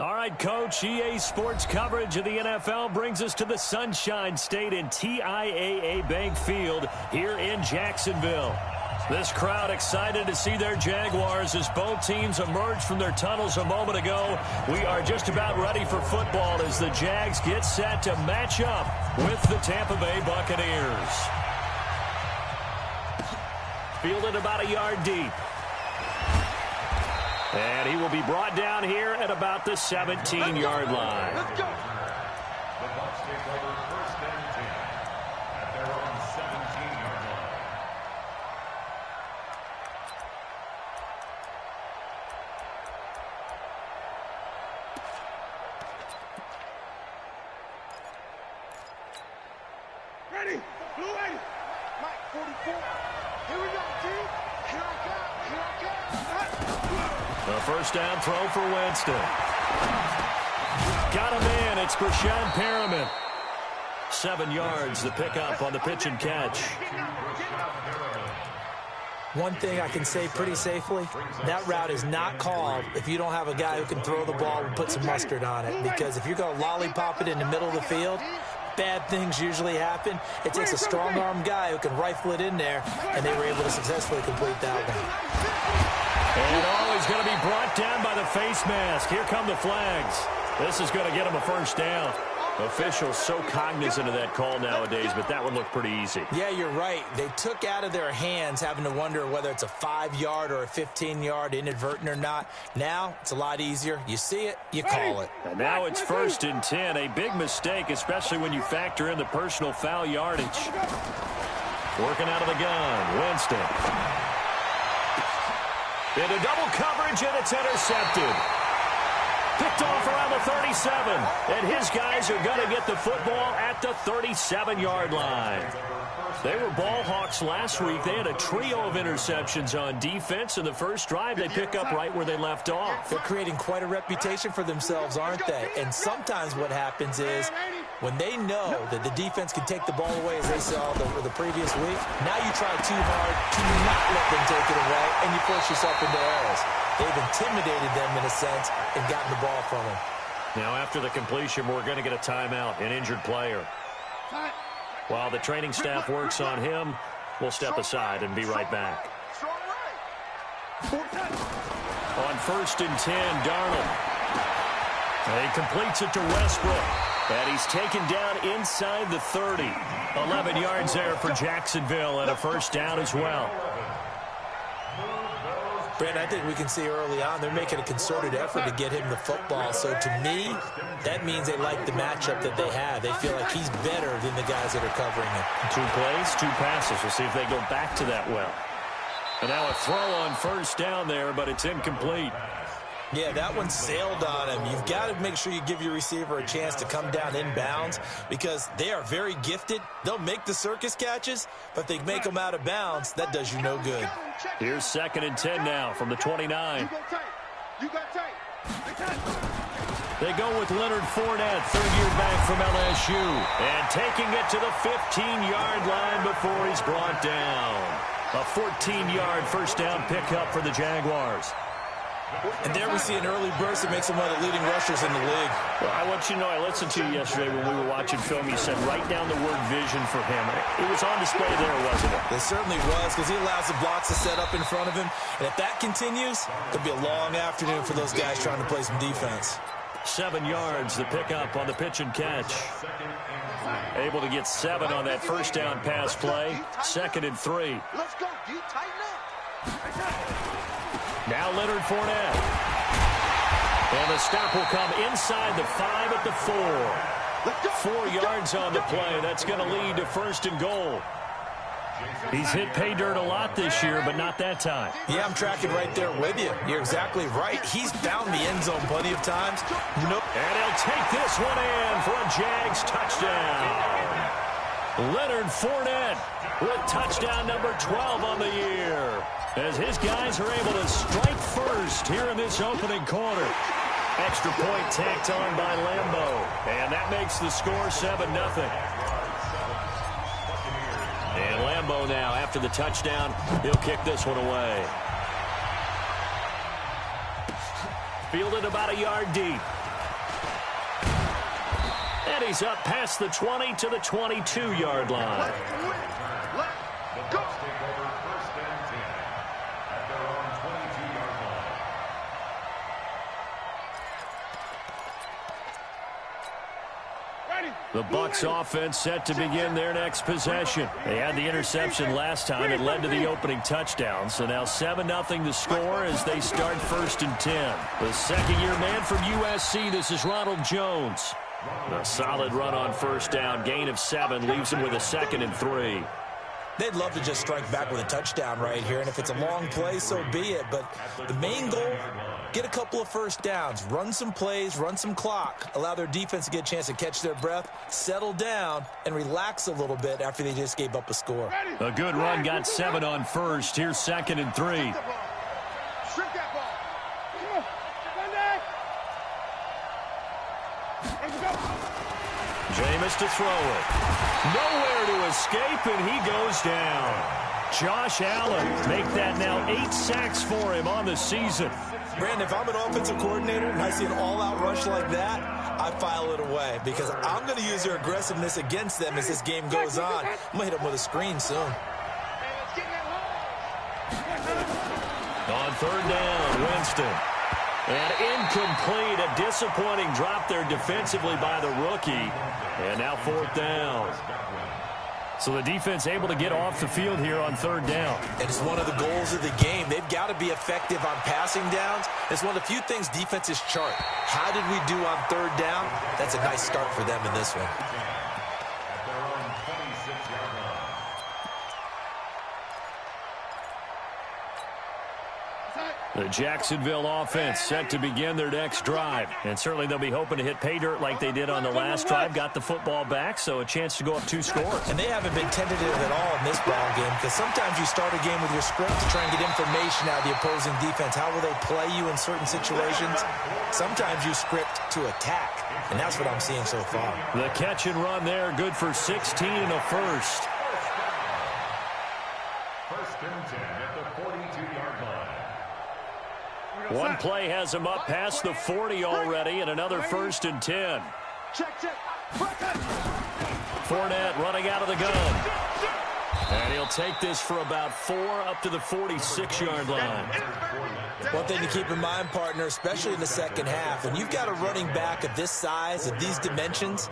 All right, Coach, EA Sports coverage of the NFL brings us to the Sunshine State in TIAA Bank Field here in Jacksonville. This crowd excited to see their Jaguars as both teams emerged from their tunnels a moment ago. We are just about ready for football as the Jags get set to match up with the Tampa Bay Buccaneers. Fielded about a yard deep. And he will be brought down here at about the 17-yard line. Let's go. The Bucs take over first and 10 at their own 17-yard line. Ready? Blue 80. Mike 44. Here we go, team. Here I come. Here I come. A first down throw for Winston. Got him in. It's Brashad Perriman. 7 yards, the pickup on the pitch and catch. One thing I can say pretty safely, that route is not called if you don't have a guy who can throw the ball and put some mustard on it. Because if you're going to lollipop it in the middle of the field, bad things usually happen. It takes a strong-arm guy who can rifle it in there, and they were able to successfully complete that one. And he's going to be brought down by the face mask. Here come the flags. This is going to get him a first down. Officials so cognizant of that call nowadays, but that one looked pretty easy. Yeah, you're right. They took out of their hands having to wonder whether it's a 5-yard or a 15-yard inadvertent or not. Now, it's a lot easier. You see it, you call it. And now it's first and 10. A big mistake, especially when you factor in the personal foul yardage. Working out of the gun, Winston. Into double coverage, and it's intercepted. Picked off around the 37, and his guys are going to get the football at the 37-yard line. They were ball hawks last week. They had a trio of interceptions on defense. In the first drive, they pick up right where they left off. They're creating quite a reputation for themselves, aren't they? And sometimes what happens is when they know that the defense can take the ball away, as they saw the previous week, now you try too hard to not let them take it away, and you force yourself into errors. They've intimidated them, in a sense, and gotten the ball from them. Now, after the completion, we're going to get a timeout, an injured player. While the training staff works on him, we'll step aside and be right back. On first and 10, Darnold. He completes it to Westbrook. And he's taken down inside the 30. 11 yards there for Jacksonville and a first down as well. Brent, I think we can see early on they're making a concerted effort to get him the football. So to me, that means they like the matchup that they have. They feel like he's better than the guys that are covering him. 2 plays, 2 passes. We'll see if they go back to that well. And now a throw on first down there, but it's incomplete. Yeah, that one sailed on him. You've got to make sure you give your receiver a chance to come down inbounds because they are very gifted. They'll make the circus catches, but if they make them out of bounds, that does you no good. Here's second and 10 now from the 29. They go with Leonard Fournette, third-year back from LSU, and taking it to the 15-yard line before he's brought down. A 14-yard first down pickup for the Jaguars. And there we see an early burst that makes him one of the leading rushers in the league. Well, I want you to know, I listened to you yesterday when we were watching film. You said write down the word vision for him. It was on display there, wasn't it? It certainly was, because he allows the blocks to set up in front of him. And if that continues, it'll be a long afternoon for those guys trying to play some defense. 7 yards, the pickup on the pitch and catch. Able to get 7 on that first down pass play. Second and 3. Let's go, D. Tighten up. Now Leonard Fournette. And the stop will come inside the 5 at the 4. 4 yards on the play. That's going to lead to first and goal. He's hit pay dirt a lot this year, but not that time. Yeah, I'm tracking right there with you. You're exactly right. He's found the end zone plenty of times. Nope. And he'll take this one in for a Jags touchdown. Leonard Fournette with touchdown number 12 on the year, as his guys are able to strike first here in this opening quarter. Extra point tacked on by Lambeau, and that makes the score 7-0. And Lambeau now, after the touchdown, he'll kick this one away. Fielded about a yard deep. And he's up past the 20 to the 22-yard line. Let's go. Take over first and 10 at their own 22-yard line. The Bucs offense set to begin their next possession. They had the interception last time. It led to the opening touchdown. So now 7-0 to score as they start first and 10. The second-year man from USC, this is Ronald Jones. A solid run on first down. Gain of 7 leaves him with a 2nd and 3. They'd love to just strike back with a touchdown right here, and if it's a long play, so be it. But the main goal, get a couple of first downs, run some plays, run some clock, allow their defense to get a chance to catch their breath, settle down, and relax a little bit after they just gave up a score. A good run, got 7 on first. Here's 2nd and 3. Strip that ball. Come on. Let's go. Jameis to throw it. Nowhere to escape, and he goes down. Josh Allen, make that now 8 sacks for him on the season. Brandon, if I'm an offensive coordinator and I see an all-out rush like that, I file it away because I'm going to use their aggressiveness against them as this game goes on. I'm going to hit them with a screen soon. On third down, Winston. And incomplete, a disappointing drop there defensively by the rookie. And now 4th down. So the defense able to get off the field here on third down. And it's one of the goals of the game. They've got to be effective on passing downs. It's one of the few things defenses chart. How did we do on third down? That's a nice start for them in this one. At their own 26-yard line. The Jacksonville offense set to begin their next drive. And certainly they'll be hoping to hit pay dirt like they did on the last drive. Got the football back, so a chance to go up 2 scores. And they haven't been tentative at all in this ball game because sometimes you start a game with your script to try and get information out of the opposing defense. How will they play you in certain situations? Sometimes you script to attack, and that's what I'm seeing so far. The catch and run there, good for 16 and a first. First and 10 at the 42-yard line. One play has him up past the 40 already, and another first and 10. Check. Fournette running out of the gun. And he'll take this for about 4 up to the 46-yard line. One thing to keep in mind, partner, especially in the second half, when you've got a running back of this size, of these dimensions,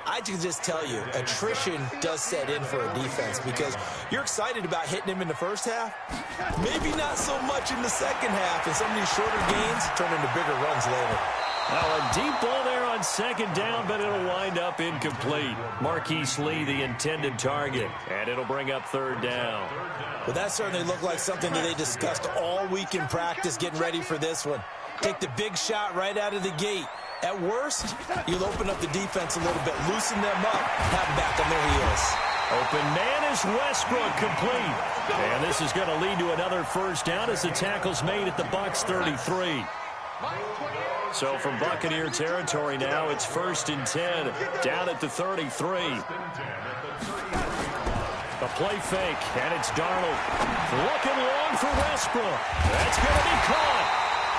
I can just tell you, attrition does set in for a defense because you're excited about hitting him in the first half, maybe not so much in the second half, and some of these shorter gains turn into bigger runs later. Now a deep ball there on second down, but it'll wind up incomplete. Marquise Lee, the intended target, and it'll bring up third down. Well, that certainly looked like something that they discussed all week in practice getting ready for this one. Take the big shot right out of the gate. At worst, you'll open up the defense a little bit, loosen them up, have them back on their heels. Open man is Westbrook, complete. And this is going to lead to another first down as the tackle's made at the Bucs 33. So from Buccaneer territory now, it's first and 10 down at the 33. A play fake, and it's Darnold looking long for Westbrook. That's going to be caught.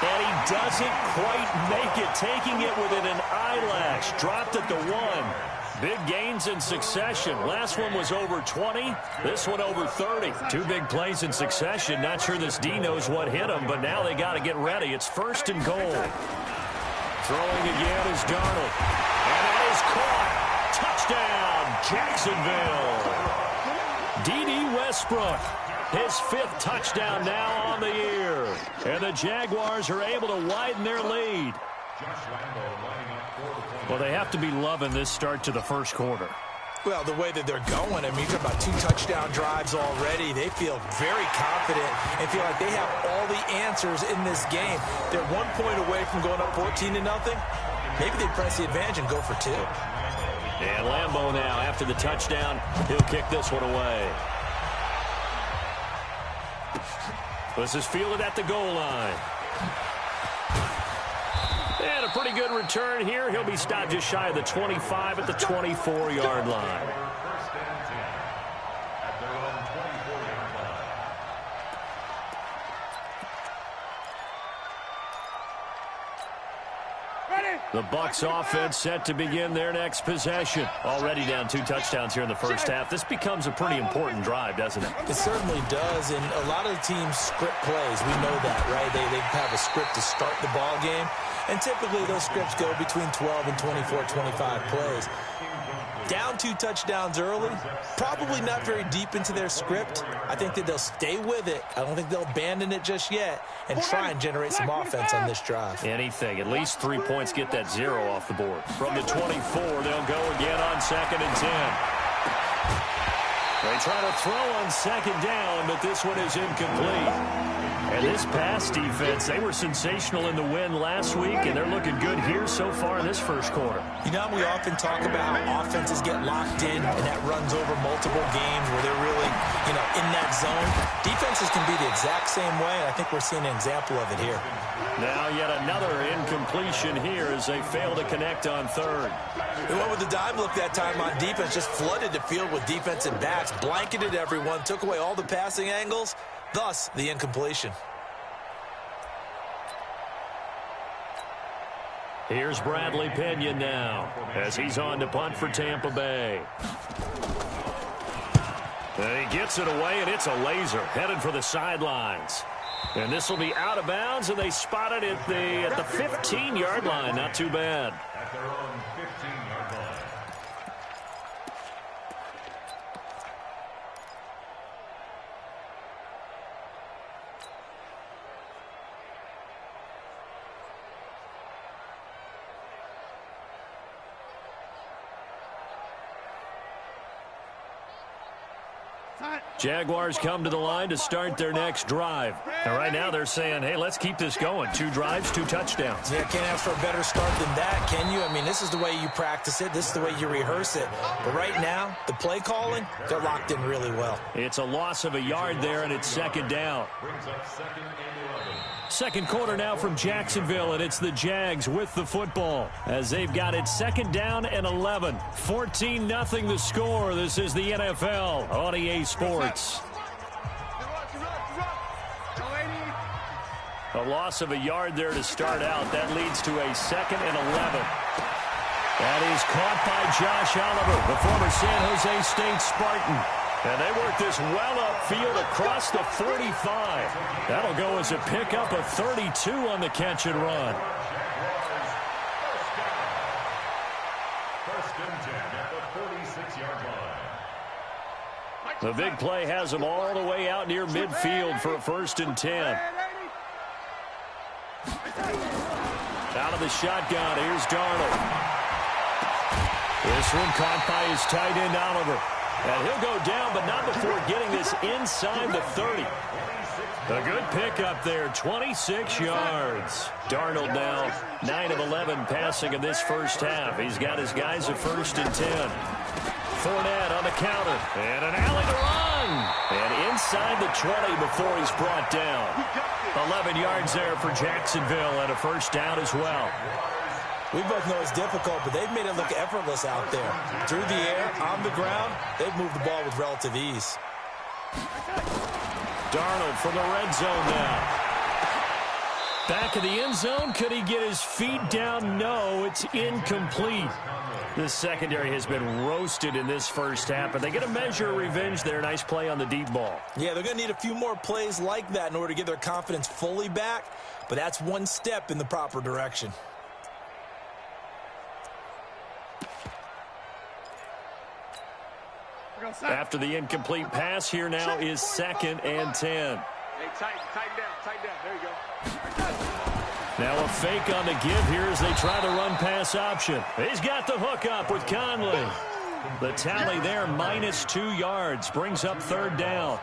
And he doesn't quite make it, taking it within an eyelash. Dropped at the 1. Big gains in succession. Last one was over 20. This one over 30. 2 big plays in succession. Not sure this D knows what hit him, but now they got to get ready. It's first and goal. Throwing again is Darnold. And that is caught. Touchdown, Jacksonville. D.D. Westbrook, his 5th touchdown now on the year. And the Jaguars are able to widen their lead. Well, they have to be loving this start to the first quarter. Well, the way that they're going, I mean, you're talking about 2 touchdown drives already. They feel very confident and feel like they have all the answers in this game. They're 1 point away from going up 14-0. Maybe they press the advantage and go for 2. And Lambeau now, after the touchdown, he'll kick this one away. This is fielded at the goal line. And a pretty good return here. He'll be stopped just shy of the 25 at the 24-yard line. First and 10 at their own 24-yard line. Ready? The Bucs offense set to begin their next possession. Already down 2 touchdowns here in the first half. This becomes a pretty important drive, doesn't it? It certainly does, and a lot of the teams script plays. We know that, right? They have a script to start the ball game, and typically those scripts go between 12 and 24, 25 plays. Down 2 touchdowns early, probably not very deep into their script. I think that they'll stay with it. I don't think they'll abandon it just yet and try and generate some offense on this drive. Anything. At least 3 points, get that 0 off the board. From the 24, they'll go again on 2nd and 10. They try to throw on 2nd down, but this one is incomplete. And this pass defense, they were sensational in the win last week, and they're looking good here so far in this first quarter. You know, we often talk about how offenses get locked in, and that runs over multiple games where they're really, in that zone. Defenses can be the exact same way, and I think we're seeing an example of it here. Now yet another incompletion here as they fail to connect on 3rd. They went with the dive look that time on defense, just flooded the field with defensive backs, blanketed everyone, took away all the passing angles, thus the incompletion. Here's Bradley Pinion now as he's on to punt for Tampa Bay. And he gets it away, and it's a laser headed for the sidelines. And this will be out of bounds, and they spot it at the 15-yard line. Not too bad. At their own 15-yard line. Jaguars come to the line to start their next drive. And right now they're saying, hey, let's keep this going. 2 drives, 2 touchdowns. Yeah, can't ask for a better start than that, can you? I mean, this is the way you practice it. This is the way you rehearse it. But right now, the play calling, they're locked in really well. It's a loss of a yard there, and it's 2nd down. Second quarter now from Jacksonville, and it's the Jags with the football as they've got it 2nd down and 11. 14-0 the score. This is the NFL on EA Sports. A loss of a yard there to start out. That leads to a 2nd and 11. That is caught by Josh Oliver, the former San Jose State Spartan. And they work this well upfield across the 45. That'll go as a pickup of 32 on the catch and run. First and 10 at the 46-yard line. The big play has them all the way out near midfield for a 1st and 10. Out of the shotgun, here's Darnold. This one caught by his tight end, Oliver. And he'll go down, but not before getting this inside the 30. A good pickup there, 26 yards. Darnold now 9 of 11 passing in this first half. He's got his guys at 1st and 10. Fournette on the counter, and an alley to run. And inside the 20 before he's brought down. 11 yards there for Jacksonville, and a 1st down as well. We both know it's difficult, but they've made it look effortless out there. Through the air, on the ground, they've moved the ball with relative ease. Darnold from the red zone now. Back of the end zone. Could he get his feet down? No, it's incomplete. This secondary has been roasted in this first half, but they get a measure of revenge there. Nice play on the deep ball. Yeah, they're going to need a few more plays like that in order to get their confidence fully back, but that's one step in the proper direction. After the incomplete pass, here now is 2nd and 10. Hey, tighten down. There you go. Now a fake on the give here as they try the run pass option. He's got the hook up with Conley. The tally there, -2 yards, brings up 3rd down.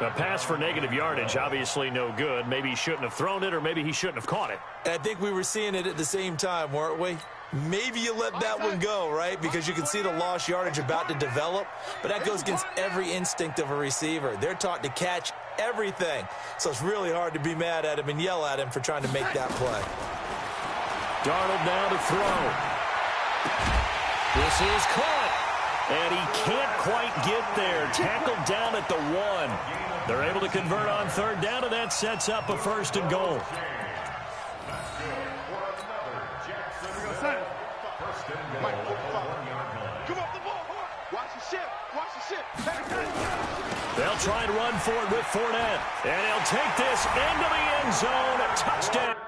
A pass for negative yardage, obviously no good. Maybe he shouldn't have thrown it, or maybe he shouldn't have caught it. I think we were seeing it at the same time, weren't we? Maybe you let that one go, right? Because you can see the lost yardage about to develop. But that goes against every instinct of a receiver. They're taught to catch everything. So it's really hard to be mad at him and yell at him for trying to make that play. Darnold now to throw. This is caught. And he can't quite get there. Tackled down at the 1. They're able to convert on 3rd down, and that sets up a 1st and goal. ship. Watch the ship. They'll try and run for it with Fournette. And he'll take this into the end zone. Touchdown.